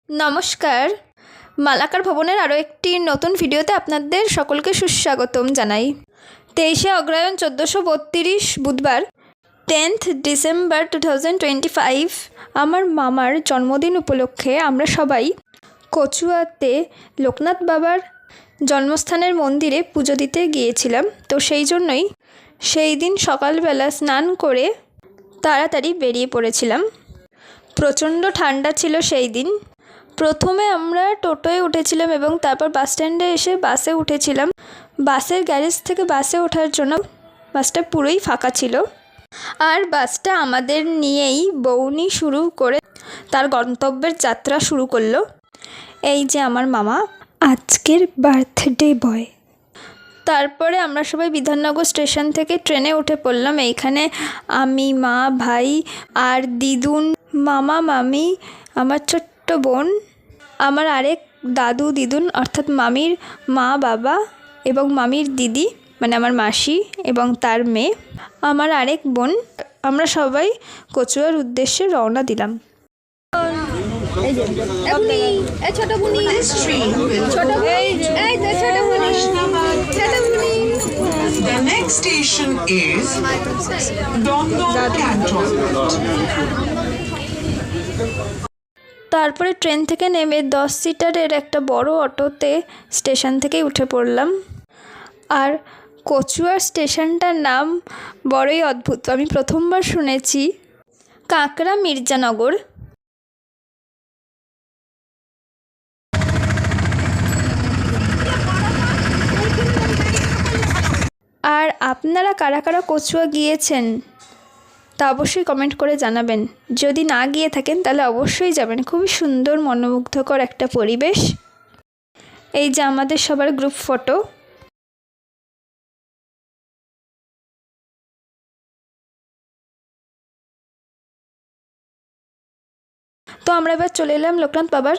নমস্কার, মালাকার ভবনের আরও একটি নতুন ভিডিওতে আপনাদের সকলকে সুস্বাগতম জানাই। 23শে অগ্রহায়ণ 1432 বুধবার 10th ডিসেম্বর 2025 আমার মামার জন্মদিন উপলক্ষে আমরা সবাই কচুয়াতে লোকনাথ বাবার জন্মস্থানের মন্দিরে পুজো দিতে গিয়েছিলাম। তো সেই জন্যই সেই দিন সকালবেলা স্নান করে তাড়াতাড়ি বেরিয়ে পড়েছিলাম। প্রচণ্ড ঠান্ডা ছিল সেই দিন। প্রথমে আমরা টোটোয় উঠেছিলাম এবং তারপর বাস স্ট্যান্ডে এসে বাসে উঠেছিলাম। বাসের গ্যারেজ থেকে বাসে ওঠার জন্য বাসটা পুরোই ফাঁকা ছিল, আর বাসটা আমাদের নিয়েই বৌনি শুরু করে তার গন্তব্যের যাত্রা শুরু করলো। এই যে আমার মামা, আজকের বার্থডে বয়। তারপরে আমরা সবাই বিধাননগর স্টেশন থেকে ট্রেনে উঠে পড়লাম। এইখানে আমি, মা, ভাই আর দিদুন, মামা, মামি, আমার ছোট্ট বোন, আমার আরেক দাদু দিদুন অর্থাৎ মামির মা বাবা এবং মামির দিদি মানে আমার মাসি এবং তার মেয়ে, আমার আরেক বোন, আমরা সবাই কচুয়ার উদ্দেশ্যে রওনা দিলাম। The next station is Dondon Cantonment. তারপরে ট্রেন থেকে নেমে 10 সিটারের একটা বড় অটোতে স্টেশন থেকেই উঠে পড়লাম। আর কচুয়ার স্টেশনটার নাম বড়ই অদ্ভুত, আমি প্রথমবার শুনেছি, কাঁকড়া মির্জানগর। আর আপনারা কারা কারা কচুয়া গিয়েছেন তা অবশ্যই কমেন্ট করে জানাবেন। যদি না গিয়ে থাকেন তাহলে অবশ্যই যাবেন, খুবই সুন্দর মনোমুগ্ধকর একটা পরিবেশ। এই যে আমাদের সবার গ্রুপ ফটো। তো আমরা এবার চলে এলাম লোকনাথ বাবার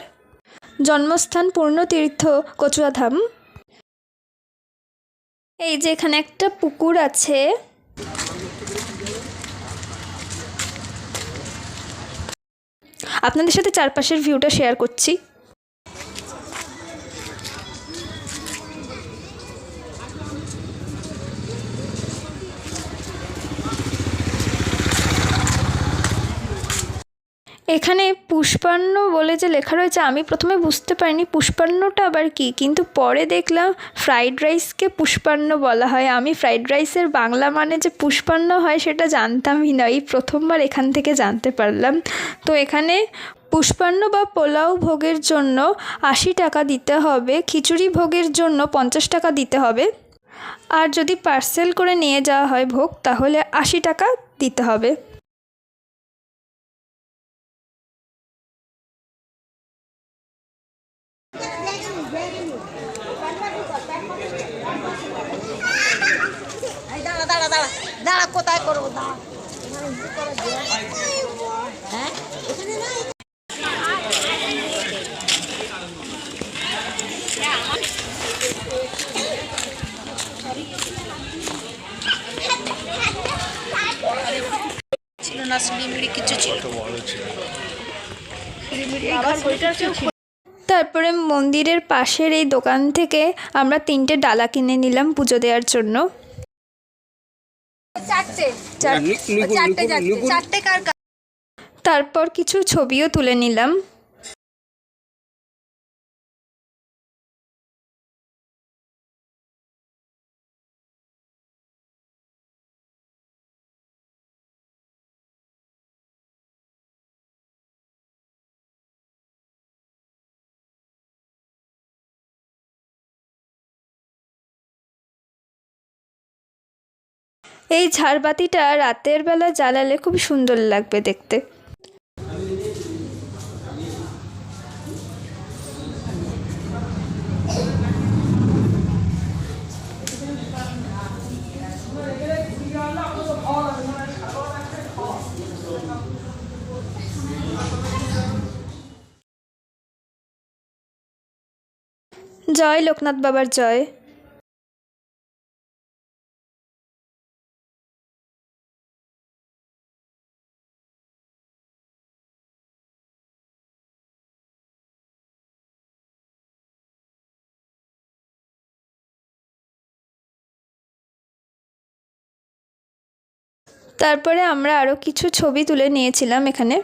জন্মস্থান পূর্ণতীর্থ কচুয়াধাম। এই যে এখানে একটা পুকুর আছে। আপনাদের সাথে চারপাশের ভিউটা শেয়ার করছি। এখানে পুষ্পান্ন বলে যে লেখা রয়েছে, আমি প্রথমে বুঝতে পারিনি পুষ্পান্নটা আবার কি, কিন্তু পরে দেখলাম ফ্রাইড রাইসকে পুষ্পান্ন বলা হয়। আমি ফ্রাইড রাইসের বাংলা মানে যে পুষ্পান্ন হয় সেটা জানতামই না, এই প্রথমবার এখান থেকে জানতে পারলাম। তো এখানে পুষ্পান্ন বা পোলাও ভোগের জন্য 80 টাকা দিতে হবে, খিচুড়ি ভোগের জন্য 50 টাকা দিতে হবে, আর যদি পার্সেল করে নিয়ে যাওয়া হয় ভোগ তাহলে 80 টাকা দিতে হবে। দাঁড়া কোথায় করবো দাঁড়া হ্যাঁ ছিল না, সিঁড়ি কিছু ছিল। তারপরে মন্দিরের পাশের এই দোকান থেকে আমরা 3টে ডালা কিনে নিলাম পুজো দেওয়ার জন্য। তারপর কিছু ছবিও তুলে নিলাম। এই ঝাড়বাতিটা রাতের বেলা জ্বালালে খুব সুন্দর লাগবে দেখতে। জয় লোকনাথ বাবার জয়। তারপরে আমরা আরও কিছু ছবি তুলে নিয়েছিলাম এখানে।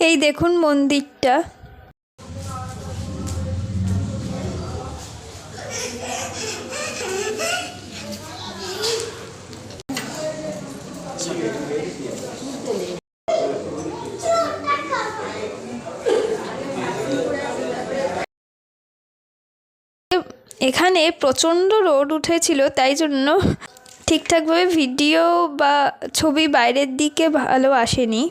এই দেখুন মন্দিরটা। এখানে প্রচণ্ড রোদ উঠেছিল, তাই জন্য ঠিকঠাকভাবে ভিডিও বা ছবি বাইরের দিকে ভালো আসেনি।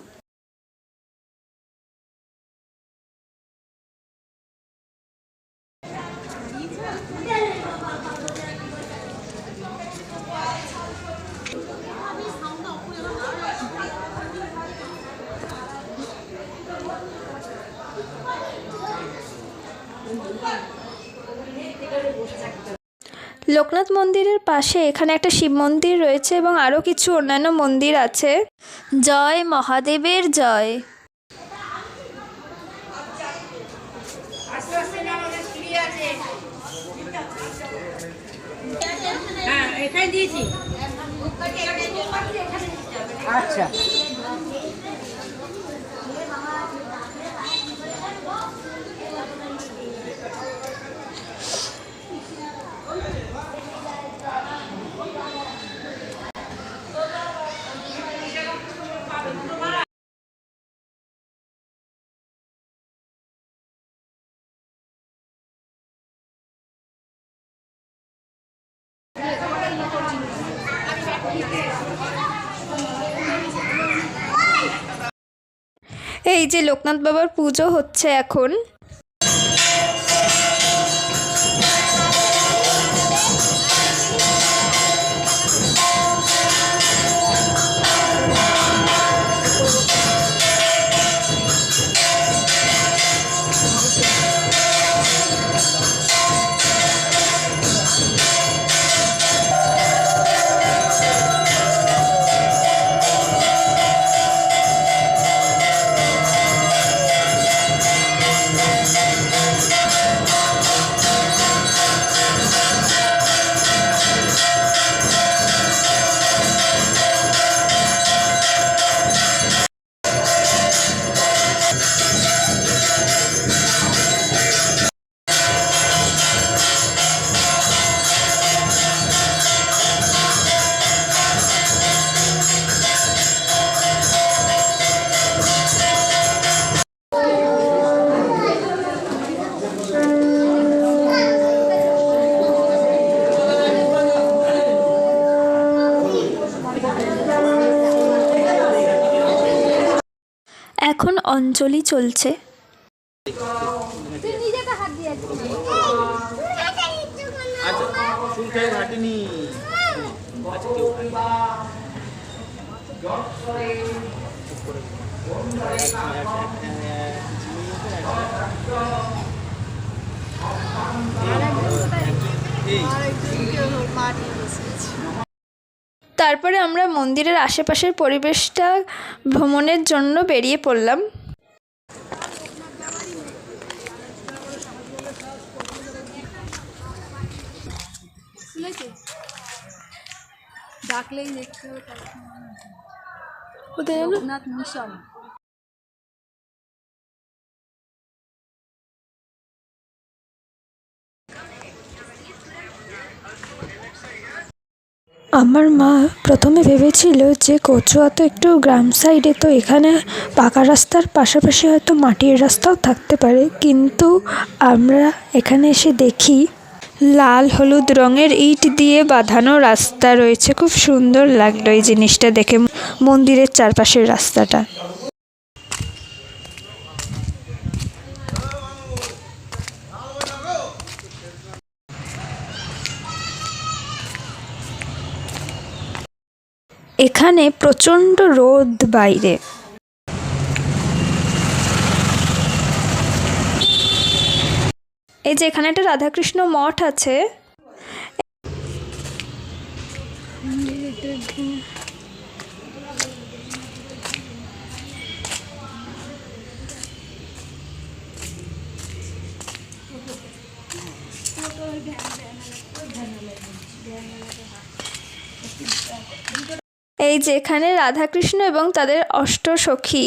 লোকনাথ মন্দিরের পাশে এখানে একটা শিব মন্দির রয়েছে এবং আরও কিছু অন্যান্য মন্দির আছে। জয় মহাদেবের জয়। আচ্ছা এই যে লোকনাথ বাবার পুজো হচ্ছে এখন। এখন অঞ্জলি চলছে। তারপরে আমরা মন্দিরের আশেপাশের পরিবেশটা ভ্রমণের জন্য বেরিয়ে পড়লাম। ডাকলেই দেখতে হবে কোথায় যেন? রঘুনাথ মিশন। আমার মা প্রথমে ভেবেছিল যে কচুয়া তো একটু গ্রাম সাইডে, তো এখানে পাকা রাস্তার পাশাপাশি হয়তো মাটির রাস্তাও থাকতে পারে, কিন্তু আমরা এখানে এসে দেখি লাল হলুদ রঙের ইট দিয়ে বাঁধানো রাস্তা রয়েছে। খুব সুন্দর লাগলো এই জিনিসটা দেখে, মন্দিরের চারপাশের রাস্তাটা। এখানে প্রচণ্ড রোদ বাইরে। এই যে এখানে একটা রাধাকৃষ্ণ মঠ আছে। এই যে এখানে রাধাকৃষ্ণ এবং তাদের অষ্টসখী।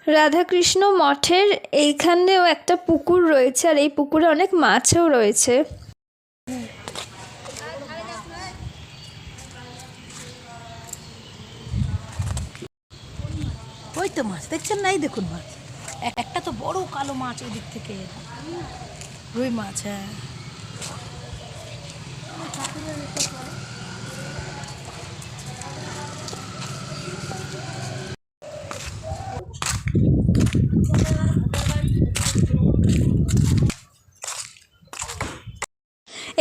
রাধাকৃষ্ণ মঠের এইখানেও একটা পুকুর রয়েছে, আর এই পুকুরে অনেক মাছও রয়েছে। ওই তো মাছ দেখছেন না, এই দেখুন মাছ, একটা তো বড় কালো মাছ ওই দিক থেকে, রুই মাছ। হ্যাঁ,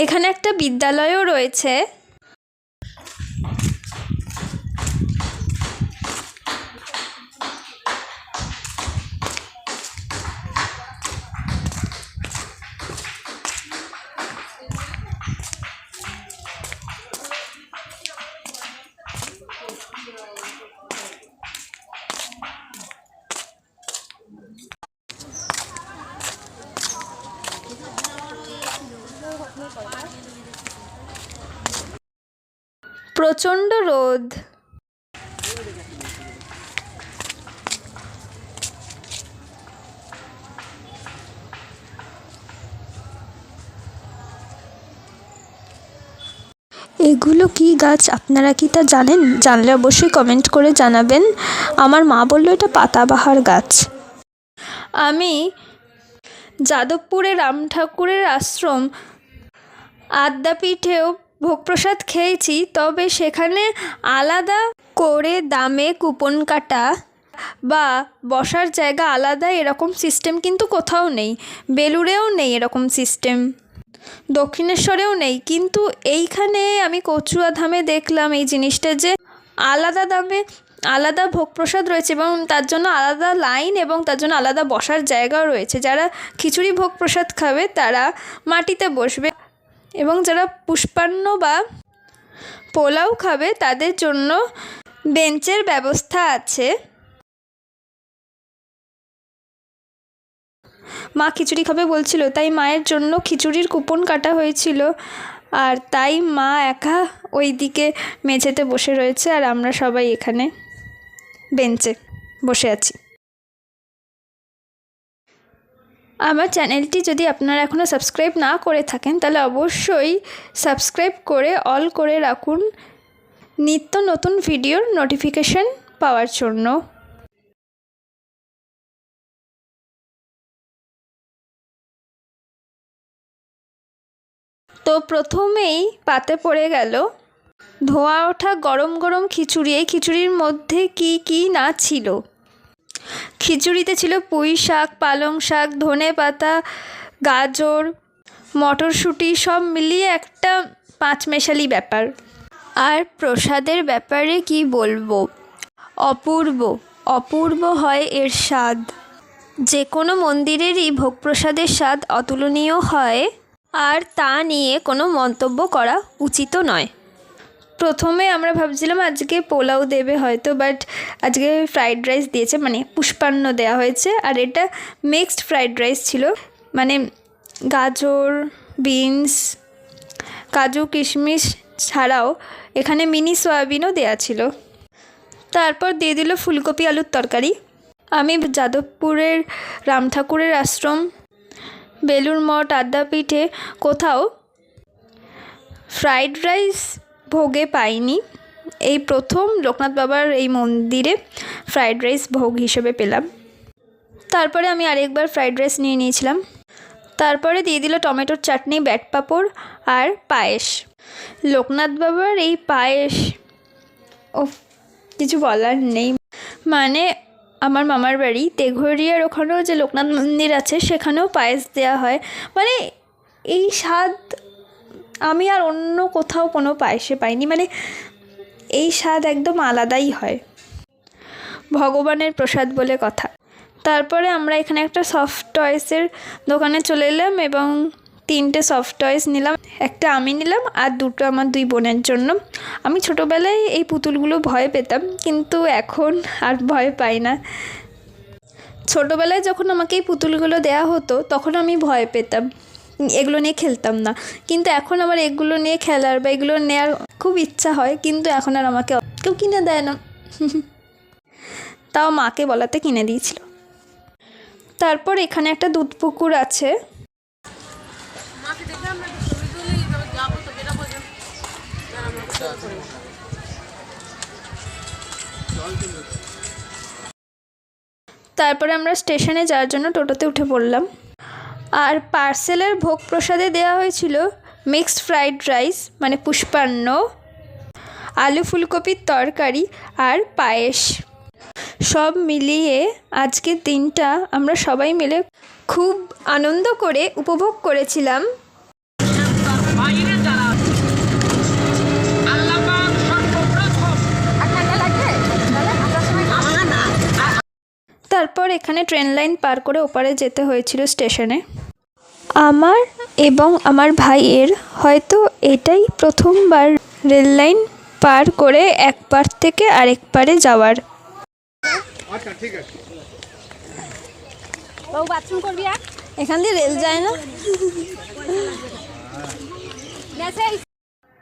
এখানে একটা বিদ্যালয়ও রয়েছে। প্রচণ্ড রোদ। এগুলো কি গাছ আপনারা কি তা জানেন? জানলে অবশ্যই কমেন্ট করে জানাবেন। আমার মা বলল এটা পাতাবাহার গাছ। আমি যাদবপুরে রাম ঠাকুরের আশ্রম আদ্যাপীঠেও ভোগ প্রসাদ খেয়েছি, তবে সেখানে আলাদা করে দামে কুপন কাটা বা বসার জায়গা আলাদা এরকম সিস্টেম কিন্তু কোথাও নেই। বেলুড়েও নেই এরকম সিস্টেম, দক্ষিণেশ্বরেও নেই, কিন্তু এইখানে আমি কচুয়া ধামে দেখলাম এই জিনিসটা, যে আলাদা দামে আলাদা ভোগ প্রসাদ রয়েছে এবং তার জন্য আলাদা লাইন এবং তার জন্য আলাদা বসার জায়গাও রয়েছে। যারা খিচুড়ি ভোগ প্রসাদ খাবে তারা মাটিতে বসবে, এবং যারা পুষ্পান্ন বা পোলাও খাবে তাদের জন্য বেঞ্চের ব্যবস্থা আছে। মা খিচুড়ি খাবে বলছিল, তাই মায়ের জন্য খিচুড়ির কুপন কাটা হয়েছিল, আর তাই মা একা ওই দিকে মেঝেতে বসে রয়েছে, আর আমরা সবাই এখানে বেঞ্চে বসে আছি। আমার চ্যানেলটি যদি আপনারা এখনও সাবস্ক্রাইব না করে থাকেন তাহলে অবশ্যই সাবস্ক্রাইব করে অল করে রাখুন নিত্য নতুন ভিডিওর নোটিফিকেশন পাওয়ার জন্য। তো প্রথমেই পাতে পড়ে গেল ধোঁয়া ওঠা গরম গরম খিচুড়ি। এই খিচুড়ির মধ্যে কি কি না ছিল। খিচুড়িতে ছিল পুঁই শাক, পালং শাক, ধনে পাতা, গাজর, মটরশুঁটি, সব মিলিয়ে একটা পাঁচমেশালি ব্যাপার। আর প্রসাদের ব্যাপারে কি বলবো, অপূর্ব অপূর্ব হয় এর স্বাদ। যে কোনো মন্দিরেরই ভোগ প্রসাদের স্বাদ অতুলনীয় হয়, আর তা নিয়ে কোনো মন্তব্য করা উচিত নয়। প্রথমে আমরা ভাবছিলাম আজকে পোলাও দেবে হয়তো, বাট আজকে ফ্রাইড রাইস দিয়েছে, মানে পুষ্পান্ন দেওয়া হয়েছে। আর এটা মিক্সড ফ্রাইড রাইস ছিল, মানে গাজর, বিনস, কাজু কিশমিশ ছাড়াও এখানে মিনি সয়াবিনও দেওয়া ছিল। তারপর দিয়ে দিল ফুলকপি আলুর তরকারি। আমি যাদবপুরের রাম ঠাকুরের আশ্রম, বেলুড় মঠ, আদ্যাপীঠে কোথাও ফ্রাইড রাইস ভোগে পাইনি। এই প্রথম লোকনাথ বাবার এই মন্দিরে ফ্রাইড রাইস ভোগ হিসেবে পেলাম। তারপরে আমি আরেকবার ফ্রাইড রাইস নিয়ে নিয়েছিলাম। তারপরে দিয়ে দিল টমেটোর চাটনি, ব্যাট পাঁপড় আর পায়েস। লোকনাথ বাবার এই পায়েস, ও কিছু বলার নেই। মানে আমার মামার বাড়ি তেঘরিয়ার ওখানেও যে লোকনাথ মন্দির আছে সেখানেও পায়েস দেওয়া হয়। মানে এই স্বাদ আমি আর অন্য কোথাও কোনো পায়েসে পাইনি। মানে এই স্বাদ একদম আলাদাই হয়, ভগবানের প্রসাদ বলে কথা। তারপরে আমরা এখানে একটা সফট টয়েসের দোকানে চলে এলাম এবং 3টে সফট টয়েস নিলাম। একটা আমি নিলাম আর 2টো আমার 2 বোনের জন্য। আমি ছোটোবেলায় এই পুতুলগুলো ভয় পেতাম, কিন্তু এখন আর ভয় পাই না। ছোটোবেলায় যখন আমাকে এই পুতুলগুলো দেওয়া হতো তখন আমি ভয় পেতাম, এগুলো নিয়ে খেলতাম না। কিন্তু এখন আমার এগুলো নিয়ে খেলার বা এগুলো নেওয়ার খুব ইচ্ছা হয়, কিন্তু এখন আর আমাকে কেউ কিনে দেয় না। তাও মাকে বলাতে কিনে দিয়েছিল। তারপর এখানে একটা দুধ পুকুর আছে। তারপরে আমরা স্টেশনে যাওয়ার জন্য টোটোতে উঠে পড়লাম। আর পার্সেলের ভোগ প্রসাদে দেওয়া হয়েছিল মিক্সড ফ্রাইড রাইস, মানে পুষ্পান্ন, আলু ফুলকপির তরকারি আর পায়েস। সব মিলিয়ে আজকের দিনটা আমরা সবাই মিলে খুব আনন্দ করে উপভোগ করেছিলাম। তারপর এখানে ট্রেন লাইন পার করে ওপারে যেতে হয়েছিল স্টেশনে। আমার এবং আমার ভাইয়ের হয়তো এটাই প্রথমবার রেল লাইন পার করে এক পার থেকে আরেক পারে যাওয়ার। এখান দিয়ে রেল যায় না।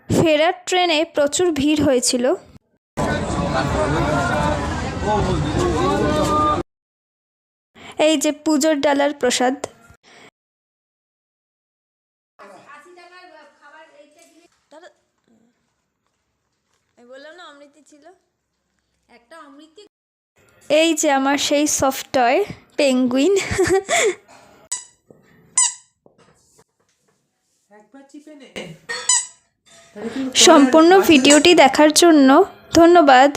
ফেরার ট্রেনে প্রচুর ভিড় হয়েছিল। এই যে পুজোর ডালার প্রসাদ। বললাম না অমৃতি ছিল একটা, অমৃতি। এই যে আমার সেই সফট টয় পেঙ্গুইন। সম্পূর্ণ ভিডিওটি দেখার জন্য ধন্যবাদ।